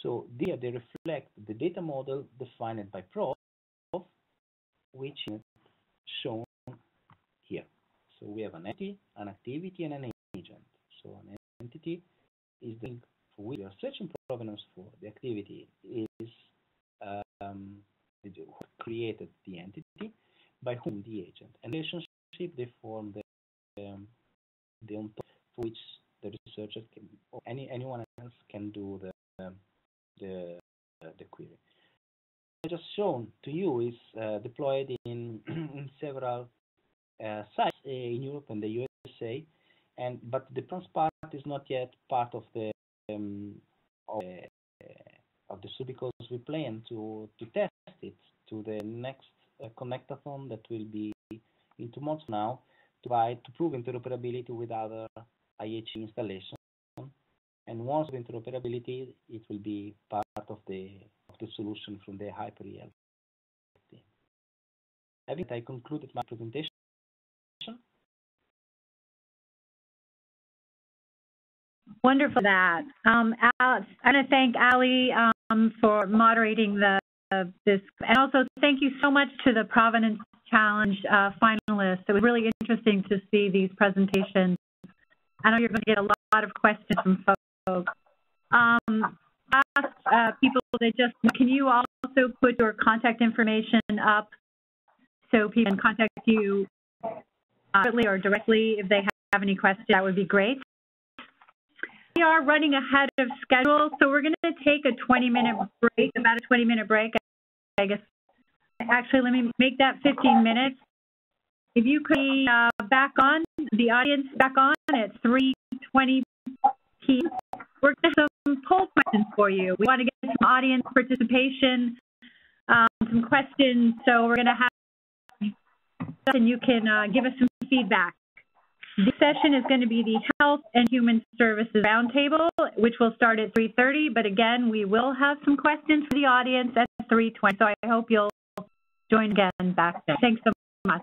So there they reflect the data model defined by Prof, which is shown here. So we have an entity, an activity, and an agent. So an entity is the thing for which we are searching provenance for. The activity is who created the entity, by whom the agent, and the relationship they form the ontology for which the researcher can, or anyone else can do the query. What I just shown to you is deployed in several sites in Europe and the USA, but the Provenance part is not yet part of the suite, because we plan to test it to the next connectathon that will be in 2 months now, to prove interoperability with other IHE installations. And once the interoperability, it will be part of the solution from the Hyper-EL. Having I concluded my presentation. Wonderful that. I want to thank Ali for moderating this, and also thank you so much to the Provenance Challenge finalists. It was really interesting to see these presentations. I know you're going to get a lot of questions from folks. People that can you also put your contact information up so people can contact you separately or directly if they have any questions? That would be great. We are running ahead of schedule, so we're going to take a 20-minute break, about a 20-minute break, I guess. Actually, let me make that 15 minutes. If you could be back on, the audience back on at 3:20 p.m. We're going to have some poll questions for you. We want to get some audience participation, some questions, so we're going to have, and you can give us some feedback. This session is going to be the Health and Human Services Roundtable, which will start at 3:30, but again, we will have some questions for the audience at 3:20, so I hope you'll join again back there. Thanks so much.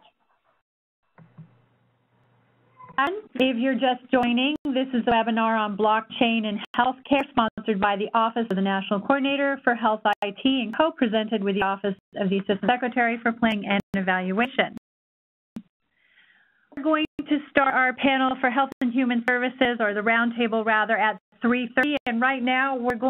And if you're just joining, this is a webinar on blockchain and healthcare sponsored by the Office of the National Coordinator for Health IT and co-presented with the Office of the Assistant Secretary for Planning and Evaluation. We're going to start our panel for Health and Human Services, or the roundtable rather, at 3:30, and right now we're going